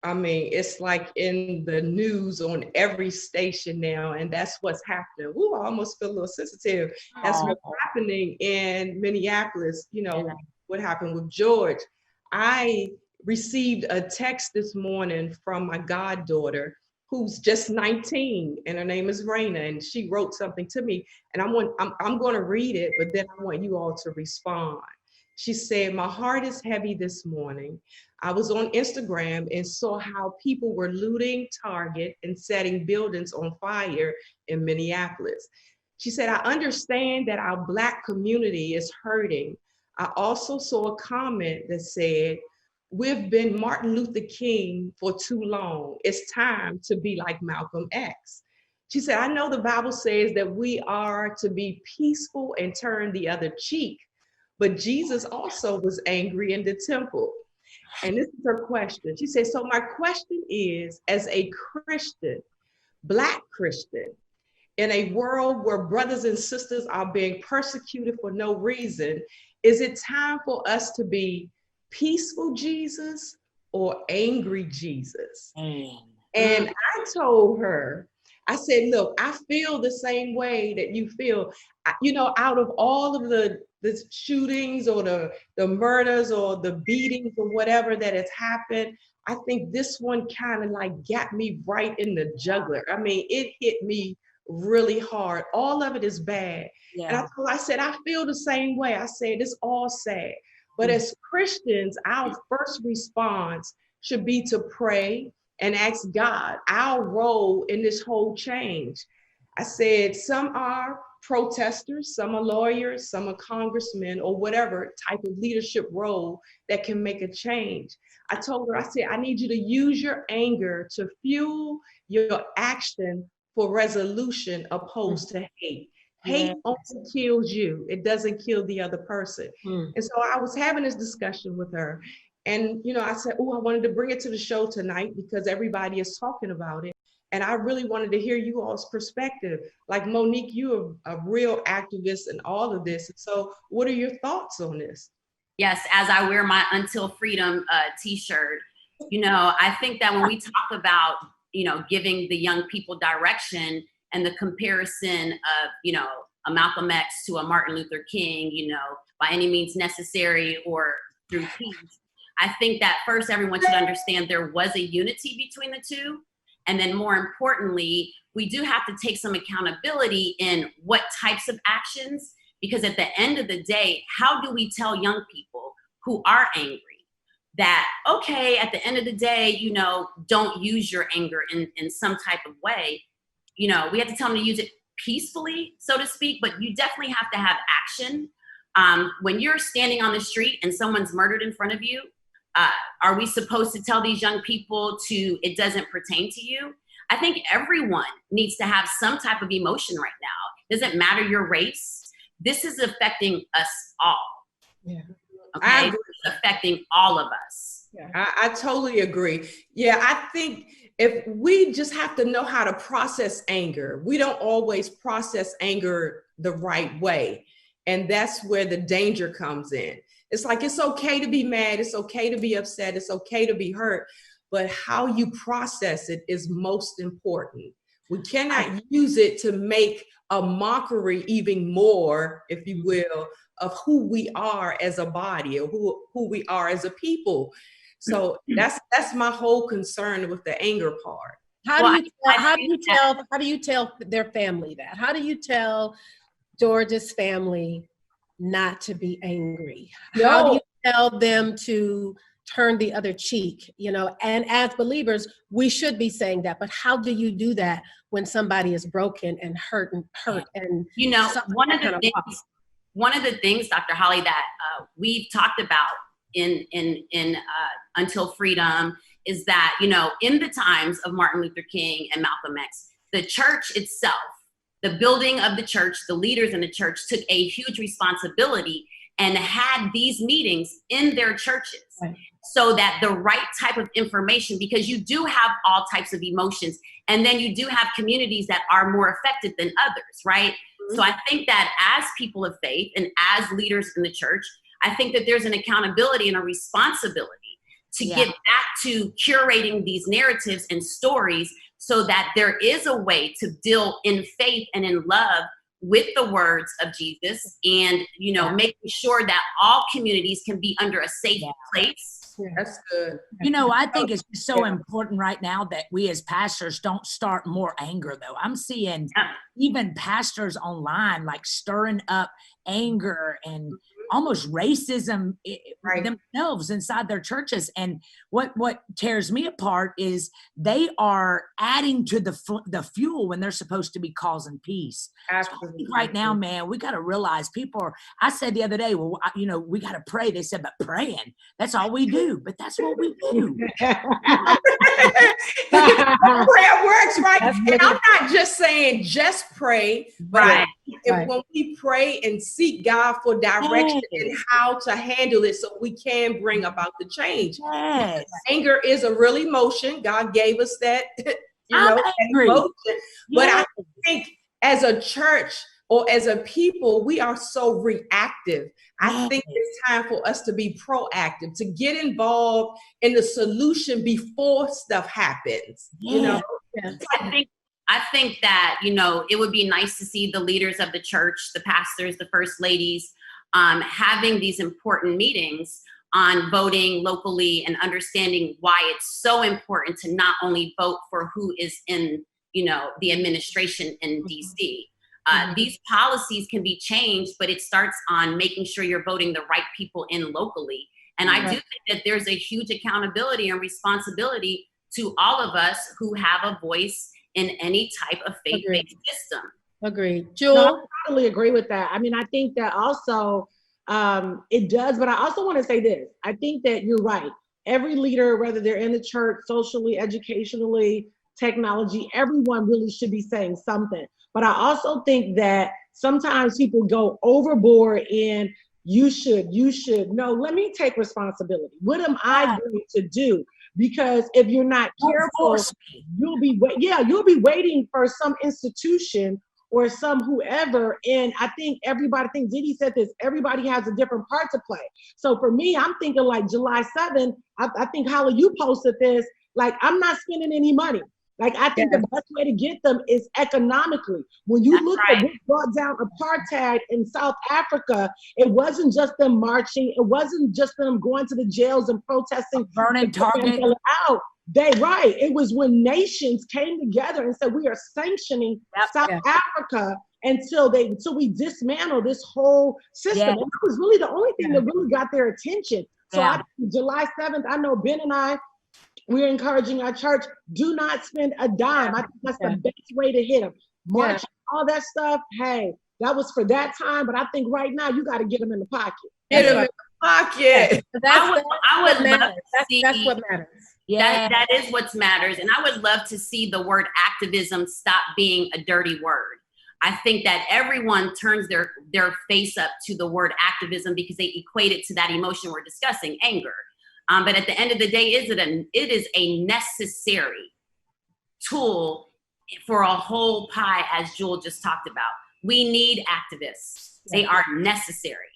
I mean, it's like in the news on every station now, and that's what's happening. Ooh, I almost feel a little sensitive. That's what's happening in Minneapolis, what happened with George. I received a text this morning from my goddaughter, who's just 19, and her name is Raina, and she wrote something to me, and I'm going to read it, but then I want you all to respond. She said, "My heart is heavy this morning. I was on Instagram and saw how people were looting Target and setting buildings on fire in Minneapolis." She said, "I understand that our Black community is hurting. I also saw a comment that said, 'We've been Martin Luther King for too long. It's time to be like Malcolm X.'" She said, "I know the Bible says that we are to be peaceful and turn the other cheek, but Jesus also was angry in the temple." And this is her question. She says, "So my question is, as a Christian, Black Christian, in a world where brothers and sisters are being persecuted for no reason, is it time for us to be peaceful Jesus or angry Jesus?" And I told her, I said, "Look, I feel the same way that you feel. Out of all of the shootings or the murders or the beatings or whatever that has happened, I think this one kind of like got me right in the jugular. I mean, it hit me really hard. All of it is bad." And I said, "I feel the same way." I said, "It's all sad. But as Christians, our first response should be to pray and ask God our role in this whole change." I said, "Some are protesters, some are lawyers, some are congressmen, or whatever type of leadership role that can make a change." I told her, I said, "I need you to use your anger to fuel your action for resolution opposed to hate. Hate only kills you. It doesn't kill the other person." And so I was having this discussion with her. And, I said, "Oh, I wanted to bring it to the show tonight because everybody is talking about it. And I really wanted to hear you all's perspective. Like Monique, you're a real activist in all of this. So what are your thoughts on this?" Yes, as I wear my Until Freedom t-shirt, I think that when we talk about, giving the young people direction and the comparison of, a Malcolm X to a Martin Luther King, by any means necessary or through peace, I think that first everyone should understand there was a unity between the two. And then more importantly, we do have to take some accountability in what types of actions, because at the end of the day, how do we tell young people who are angry that, okay, at the end of the day, don't use your anger in some type of way. We have to tell them to use it peacefully, so to speak, but you definitely have to have action. When you're standing on the street and someone's murdered in front of you, are we supposed to tell these young people it doesn't pertain to you? I think everyone needs to have some type of emotion right now. Doesn't matter your race. This is affecting us all. Yeah. Okay, it's affecting all of us. Yeah, I totally agree. Yeah, I think if we just have to know how to process anger. We don't always process anger the right way. And that's where the danger comes in. It's like, it's okay to be mad. It's okay to be upset. It's okay to be hurt. But how you process it is most important. We cannot use it to make a mockery even more, if you will, of who we are as a body or who we are as a people. So that's my whole concern with the anger part. How do you tell their family that? How do you tell George's family not to be angry? How do you tell them to turn the other cheek? And as believers, we should be saying that, but how do you do that when somebody is broken and hurt and one of the things, Dr. Holly, that we've talked about in Until Freedom is that, in the times of Martin Luther King and Malcolm X, the church itself, the building of the church, the leaders in the church took a huge responsibility and had these meetings in their churches, right, so that the right type of information, because you do have all types of emotions, and then you do have communities that are more affected than others, right? Mm-hmm. So I think that as people of faith and as leaders in the church, I think that there's an accountability and a responsibility to get back to curating these narratives and stories so that there is a way to deal in faith and in love with the words of Jesus, and making sure that all communities can be under a safe place. That's good. I think it's so important right now that we as pastors don't start more anger, though. I'm seeing even pastors online like stirring up anger and almost racism themselves inside their churches. And what tears me apart is they are adding to the fuel when they're supposed to be causing peace. Absolutely. So right now, man, we got to realize people are, I said the other day, well, we got to pray. They said, but praying, that's all we do. But that's what we do. Prayer works, right? And I'm not just saying just pray, but when we pray and seek God for direction and how to handle it so we can bring about the change. Yes. Anger is a real emotion. God gave us that, I'm angry. emotion. But I think as a church or as a people, we are so reactive. I think it's time for us to be proactive, to get involved in the solution before stuff happens. I think that, it would be nice to see the leaders of the church, the pastors, the first ladies, having these important meetings on voting locally and understanding why it's so important to not only vote for who is in, the administration in DC. These policies can be changed, but it starts on making sure you're voting the right people in locally. And I do think that there's a huge accountability and responsibility to all of us who have a voice in any type of faith-based system. Agreed. Jewel? No, I totally agree with that. I mean, I think that also it does, but I also want to say this. I think that you're right. Every leader, whether they're in the church, socially, educationally, technology, everyone really should be saying something. But I also think that sometimes people go overboard in you should. No, let me take responsibility. What am I going to do? Because if you're not careful, you'll be waiting for some institution or some whoever. And I think Diddy said this, everybody has a different part to play. So for me, I'm thinking like July 7th, I think Holly, you posted this, like I'm not spending any money. Like I think the best way to get them is economically. When you look at what brought down apartheid in South Africa, it wasn't just them marching. It wasn't just them going to the jails and protesting. Burning Target. Out. It was when nations came together and said, we are sanctioning South Africa until we dismantle this whole system. And that was really the only thing that really got their attention. So I think July 7th, I know Ben and I, we're encouraging our church, do not spend a dime. I think that's the best way to hit them. March, all that stuff, hey, that was for that time, but I think right now you got to get them in the pocket. Get them in the pocket. I would love to see. That's what matters. That is what matters. And I would love to see the word activism stop being a dirty word. I think that everyone turns their face up to the word activism because they equate it to that emotion we're discussing, anger. But at the end of the day, it is a necessary tool for a whole pie, as Jewel just talked about. We need activists. They are necessary.